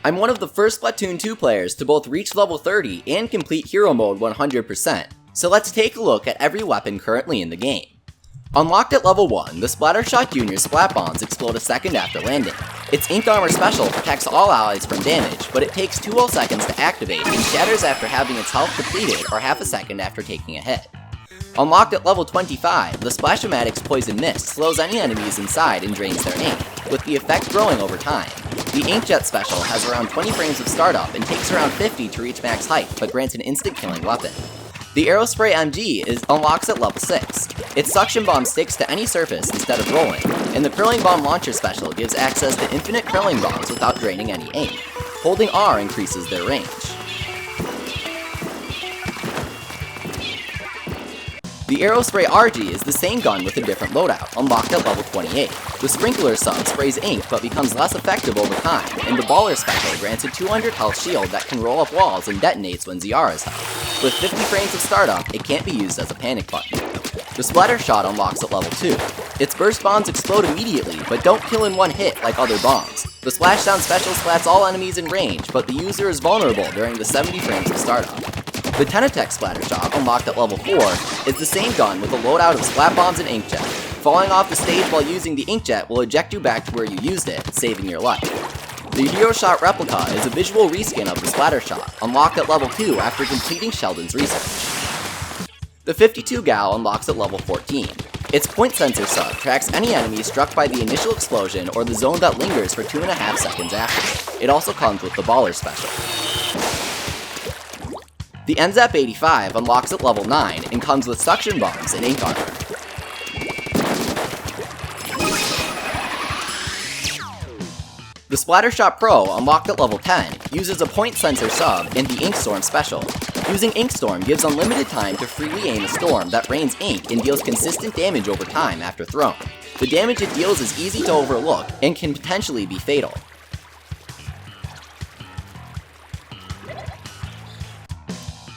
I'm one of the first Splatoon 2 players to both reach level 30 and complete hero mode 100%, so let's take a look at every weapon currently in the game. Unlocked at level 1, the Splattershot Jr. Splat Bombs explode a second after landing. Its Ink Armor Special protects all allies from damage, but it takes 2 whole seconds to activate and shatters after having its health depleted or half a second after taking a hit. Unlocked at level 25, the Splash-o-Matic's Poison Mist slows any enemies inside and drains their ink, with the effect growing over time. The Inkjet Special has around 20 frames of startup and takes around 50 to reach max height, but grants an instant killing weapon. The Aerospray MG unlocks at level 6. Its Suction Bomb sticks to any surface instead of rolling, and the Curling Bomb Launcher Special gives access to infinite curling bombs without draining any ink. Holding R increases their range. The Aerospray RG is the same gun with a different loadout, unlocked at level 28. The Sprinkler Sub sprays ink but becomes less effective over time, and the Baller Special grants a 200 health shield that can roll up walls and detonates when ZR is held. With 50 frames of startup, it can't be used as a panic button. The Splattershot unlocks at level 2. Its burst bombs explode immediately, but don't kill in one hit like other bombs. The Splashdown Special splats all enemies in range, but the user is vulnerable during the 70 frames of startup. The Tentatek Splattershot, unlocked at level 4, is the same gun with a loadout of Splat Bombs and Inkjet. Falling off the stage while using the Inkjet will eject you back to where you used it, saving your life. The Hero Shot Replica is a visual reskin of the Splattershot, unlocked at level 2 after completing Sheldon's research. The 52 Gal unlocks at level 14. Its Point Sensor Sub tracks any enemy struck by the initial explosion or the zone that lingers for 2.5 seconds after. It also comes with the Baller Special. The N-ZAP 85 unlocks at level 9 and comes with Suction Bombs and Ink Armor. The Splattershot Pro, unlocked at level 10, uses a Point Sensor Sub and the Ink Storm Special. Using Ink Storm gives unlimited time to freely aim a storm that rains ink and deals consistent damage over time after thrown. The damage it deals is easy to overlook and can potentially be fatal.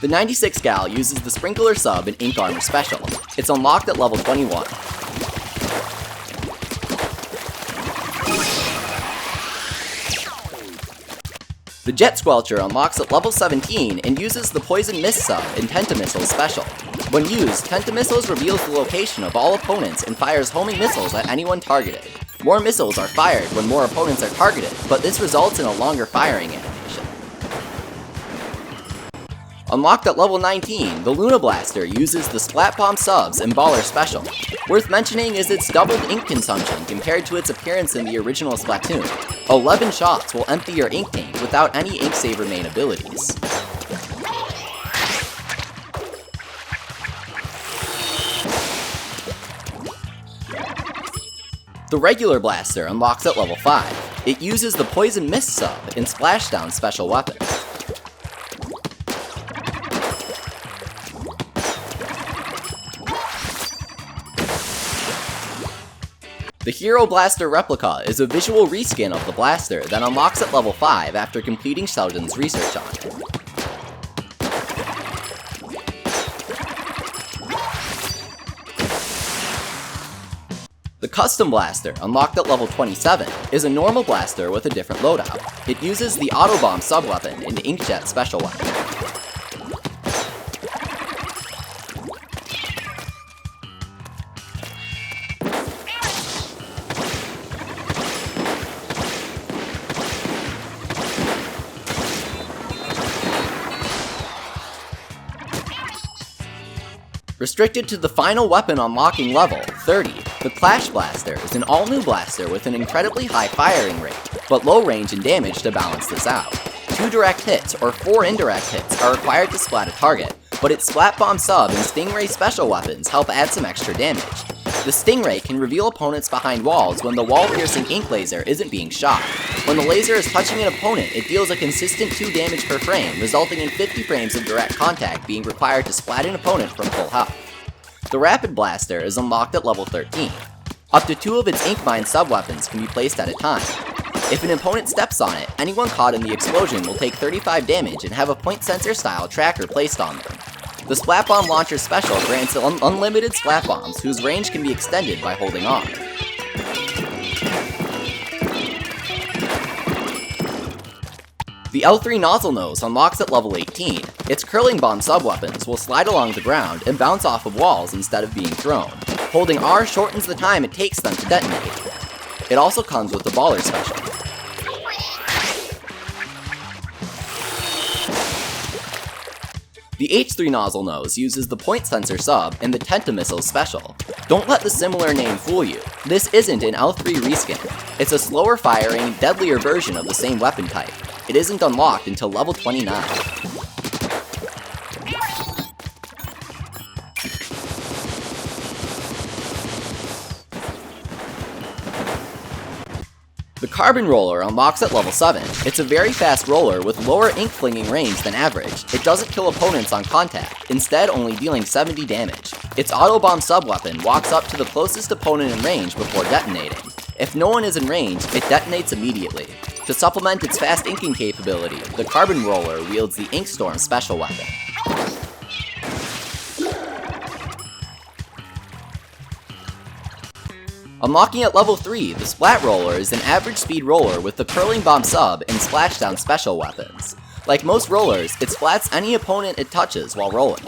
The 96 Gal uses the Sprinkler Sub and Ink Armor Special. It's unlocked at level 21. The Jet Squelcher unlocks at level 17 and uses the Poison Mist Sub and Tentamissiles Special. When used, Tentamissiles reveals the location of all opponents and fires homing missiles at anyone targeted. More missiles are fired when more opponents are targeted, but this results in a longer firing animation. Unlocked at level 19, the Luna Blaster uses the Splat Bomb Subs and Baller Special. Worth mentioning is its doubled ink consumption compared to its appearance in the original Splatoon. 11 shots will empty your ink tank without any Ink Saver main abilities. The regular blaster unlocks at level 5. It uses the Poison Mist Sub and Splashdown special weapon. The Hero Blaster Replica is a visual reskin of the blaster that unlocks at level 5 after completing Sheldon's research on it. The Custom Blaster, unlocked at level 27, is a normal blaster with a different loadout. It uses the Autobomb sub-weapon and the Inkjet special weapon. Restricted to the final weapon unlocking level, 30, the Clash Blaster is an all-new blaster with an incredibly high firing rate, but low range and damage to balance this out. 2 direct hits or 4 indirect hits are required to splat a target, but its Splat Bomb Sub and Stingray special weapons help add some extra damage. The Stingray can reveal opponents behind walls when the wall-piercing ink laser isn't being shot. When the laser is touching an opponent, it deals a consistent 2 damage per frame, resulting in 50 frames of direct contact being required to splat an opponent from full health. The Rapid Blaster is unlocked at level 13. Up to 2 of its Ink Mine sub-weapons can be placed at a time. If an opponent steps on it, anyone caught in the explosion will take 35 damage and have a point sensor style tracker placed on them. The Splat Bomb Launcher Special grants unlimited Splat Bombs whose range can be extended by holding on. The L3 Nozzlenose unlocks at level 18. Its curling bomb sub-weapons will slide along the ground and bounce off of walls instead of being thrown. Holding R shortens the time it takes them to detonate. It also comes with the Baller special. The H3 Nozzlenose uses the Point Sensor sub and the Tentamissile special. Don't let the similar name fool you. This isn't an L3 reskin. It's a slower firing, deadlier version of the same weapon type. It isn't unlocked until level 29. The Carbon Roller unlocks at level 7. It's a very fast roller with lower ink flinging range than average. It doesn't kill opponents on contact, instead only dealing 70 damage. Its auto bomb sub-weapon walks up to the closest opponent in range before detonating. If no one is in range, it detonates immediately. To supplement its fast inking capability, the Carbon Roller wields the Ink Storm special weapon. Unlocking at level 3, the Splat Roller is an average speed roller with the Curling Bomb sub and Splashdown special weapons. Like most rollers, it splats any opponent it touches while rolling.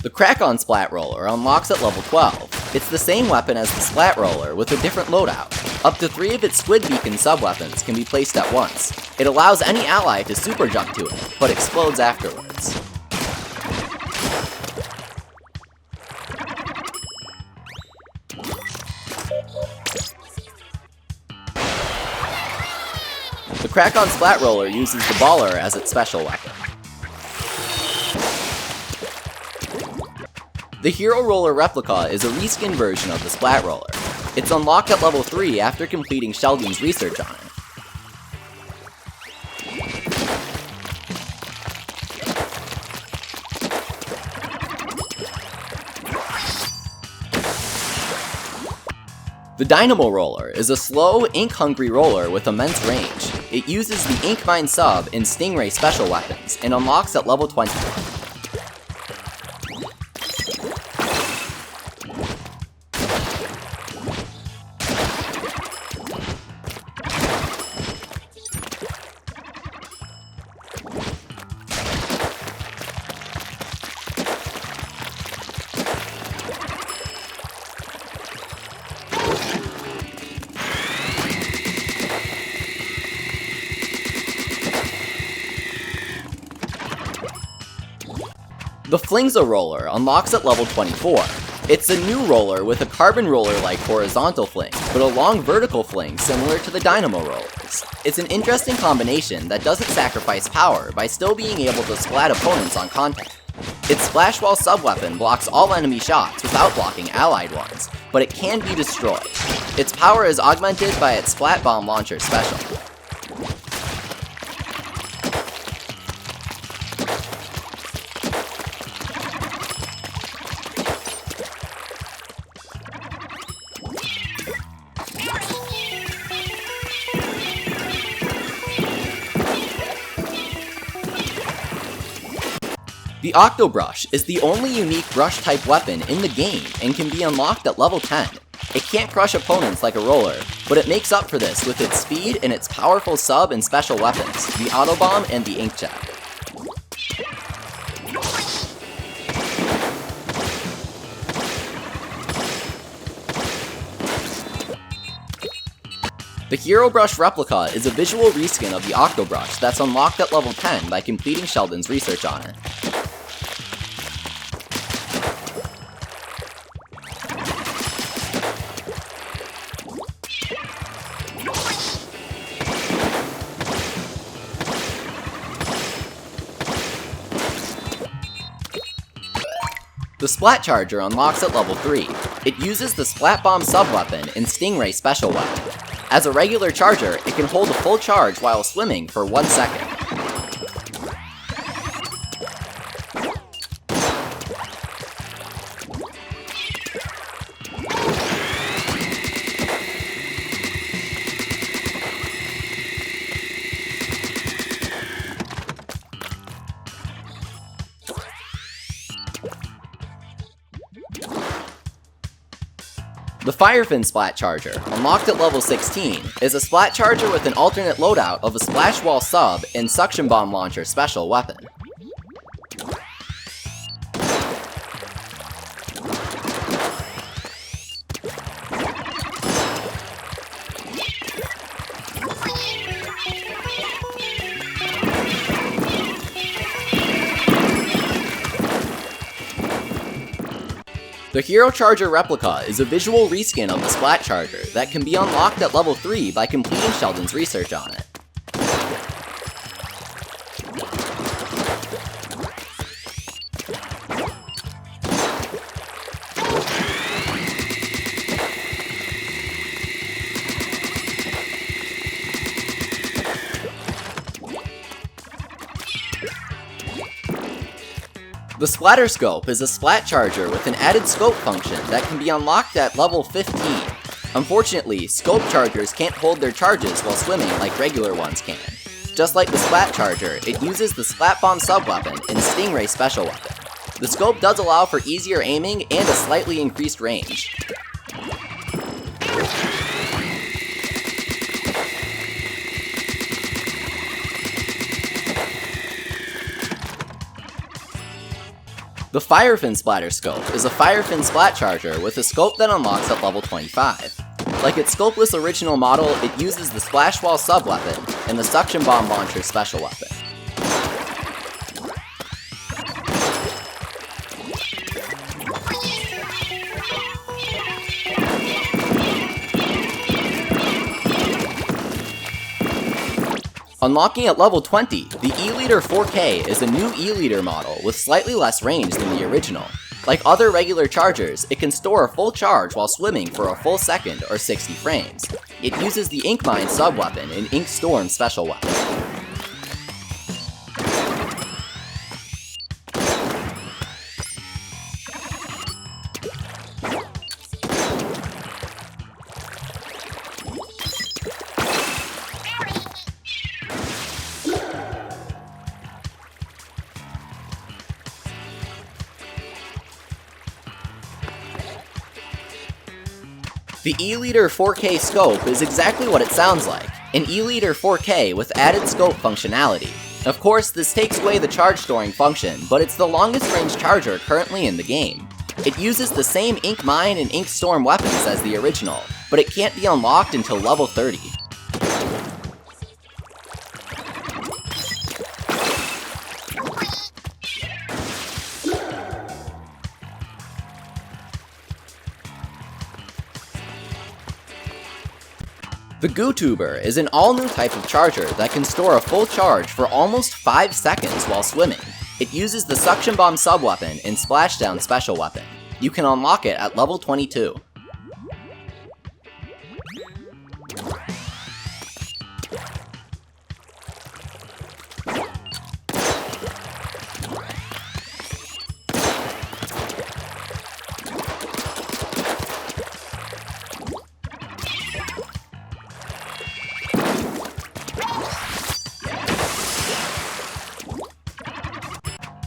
The Krak-On Splat Roller unlocks at level 12. It's the same weapon as the Splat Roller with a different loadout. Up to 3 of its Squid Beacon sub-weapons can be placed at once. It allows any ally to super jump to it, but explodes afterwards. The Krak-On Splat Roller uses the Baller as its special weapon. The Hero Roller Replica is a reskin version of the Splat Roller. It's unlocked at level 3 after completing Sheldon's research on it. The Dynamo Roller is a slow, ink-hungry roller with immense range. It uses the Ink Mine sub and Stingray special weapons, and unlocks at level 20. The Flingza Roller unlocks at level 24. It's a new roller with a Carbon Roller-like horizontal fling, but a long vertical fling similar to the Dynamo rollers. It's an interesting combination that doesn't sacrifice power by still being able to splat opponents on contact. Its Splash Wall sub-weapon blocks all enemy shots without blocking allied ones, but it can be destroyed. Its power is augmented by its Splat Bomb Launcher special. The Octobrush is the only unique brush-type weapon in the game and can be unlocked at level 10. It can't crush opponents like a roller, but it makes up for this with its speed and its powerful sub and special weapons, the Autobomb and the Inkjet. The Herobrush Replica is a visual reskin of the Octobrush that's unlocked at level 10 by completing Sheldon's research on it. The Splat Charger unlocks at level 3. It uses the Splat Bomb sub-weapon and Stingray special weapon. As a regular charger, it can hold a full charge while swimming for 1 second. The Firefin Splat Charger, unlocked at level 16, is a Splat Charger with an alternate loadout of a Splash Wall sub and Suction Bomb Launcher special weapon. The Hero Charger Replica is a visual reskin of the Splat Charger that can be unlocked at level 3 by completing Sheldon's research on it. The Splatterscope is a Splat Charger with an added scope function that can be unlocked at level 15. Unfortunately, scope chargers can't hold their charges while swimming like regular ones can. Just like the Splat Charger, it uses the Splat Bomb sub-weapon and Stingray special weapon. The scope does allow for easier aiming and a slightly increased range. The Firefin Splatterscope is a Firefin Splat Charger with a scope that unlocks at level 25. Like its scopeless original model, it uses the Splash Wall sub-weapon and the Suction Bomb Launcher special weapon. Unlocking at level 20, the E-Liter 4K is a new E-Liter model with slightly less range than the original. Like other regular chargers, it can store a full charge while swimming for a full second or 60 frames. It uses the Ink Mine sub-weapon and Ink Storm special weapon. The E-Liter 4K scope is exactly what it sounds like, an E-Liter 4K with added scope functionality. Of course, this takes away the charge storing function, but it's the longest range charger currently in the game. It uses the same Ink Mine and Ink Storm weapons as the original, but it can't be unlocked until level 30. The GooTuber is an all-new type of charger that can store a full charge for almost 5 seconds while swimming. It uses the Suction Bomb sub-weapon and Splashdown special weapon. You can unlock it at level 22.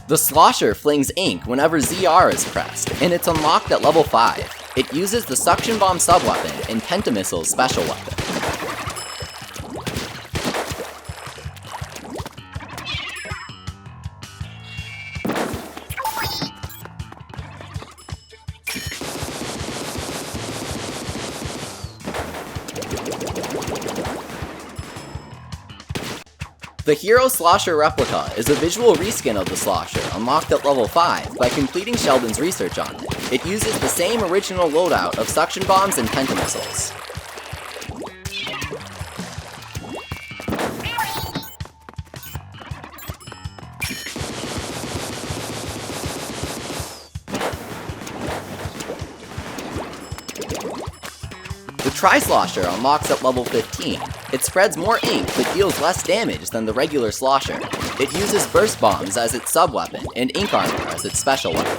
The Slosher flings ink whenever ZR is pressed, and it's unlocked at level 5. It uses the Suction Bomb sub-weapon and Pentamissile's special weapon. The Hero Slosher Replica is a visual reskin of the Slosher, unlocked at level 5 by completing Sheldon's research on it. It uses the same original loadout of Suction Bombs and Pentamissiles. The Tri-Slosher unlocks at level 15. It spreads more ink but deals less damage than the regular Slosher. It uses Burst Bombs as its sub-weapon and Ink Armor as its special weapon.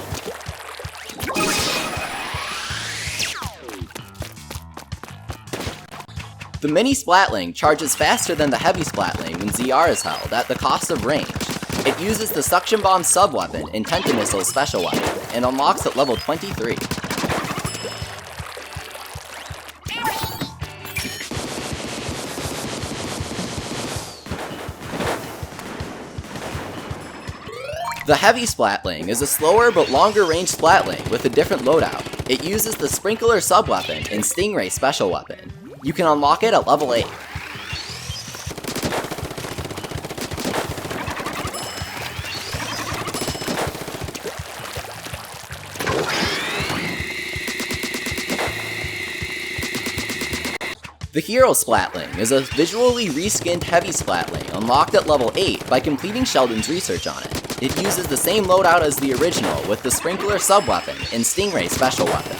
The Mini Splatling charges faster than the Heavy Splatling when ZR is held at the cost of range. It uses the Suction Bomb sub-weapon and Pentamissile's special weapon and unlocks at level 23. The Heavy Splatling is a slower but longer range Splatling with a different loadout. It uses the Sprinkler sub-weapon and Stingray special weapon. You can unlock it at level 8. The Hero Splatling is a visually reskinned Heavy Splatling unlocked at level 8 by completing Sheldon's research on it. It uses the same loadout as the original with the Sprinkler sub-weapon and Stingray special weapon.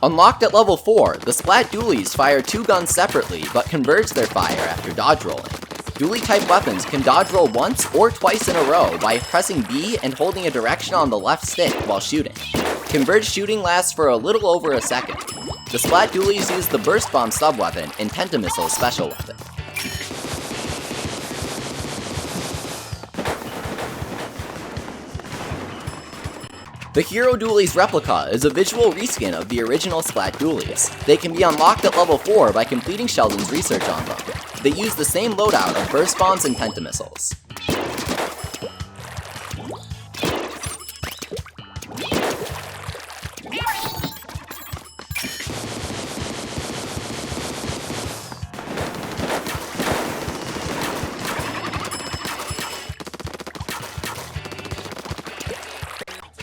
Unlocked at level 4, the Splat Dualies fire 2 guns separately but converge their fire after dodge rolling. Dualie-type weapons can dodge roll once or twice in a row by pressing B and holding a direction on the left stick while shooting. Converged shooting lasts for a little over a second. The Splat Dualies use the Burst Bomb sub-weapon and Tentamissile special weapon. The Hero Dualies Replica is a visual reskin of the original Splat Dualies. They can be unlocked at level 4 by completing Sheldon's research on them. They use the same loadout of Burst Bombs and Pentamissiles.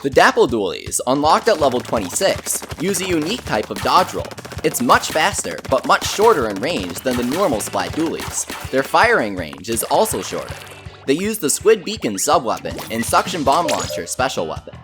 The Dapple Dualies, unlocked at level 26, use a unique type of dodge roll. It's much faster, but much shorter in range than the normal Splat Dualies. Their firing range is also shorter. They use the Squid Beacon sub-weapon and Suction Bomb Launcher special weapon.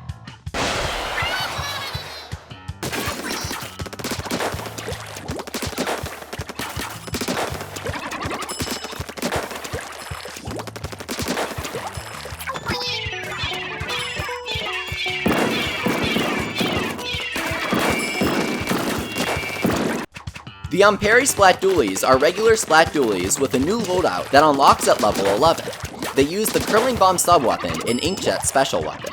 The Enperry Splat Dualies are regular Splat Dualies with a new loadout that unlocks at level 11. They use the Curling Bomb sub-weapon and Inkjet special weapon.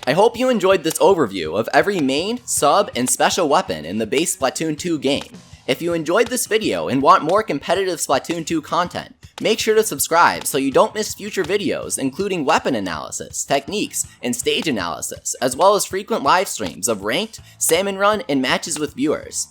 I hope you enjoyed this overview of every main, sub, and special weapon in the base Splatoon 2 game. If you enjoyed this video and want more competitive Splatoon 2 content, make sure to subscribe so you don't miss future videos including weapon analysis, techniques, and stage analysis, as well as frequent live streams of ranked, salmon run, and matches with viewers.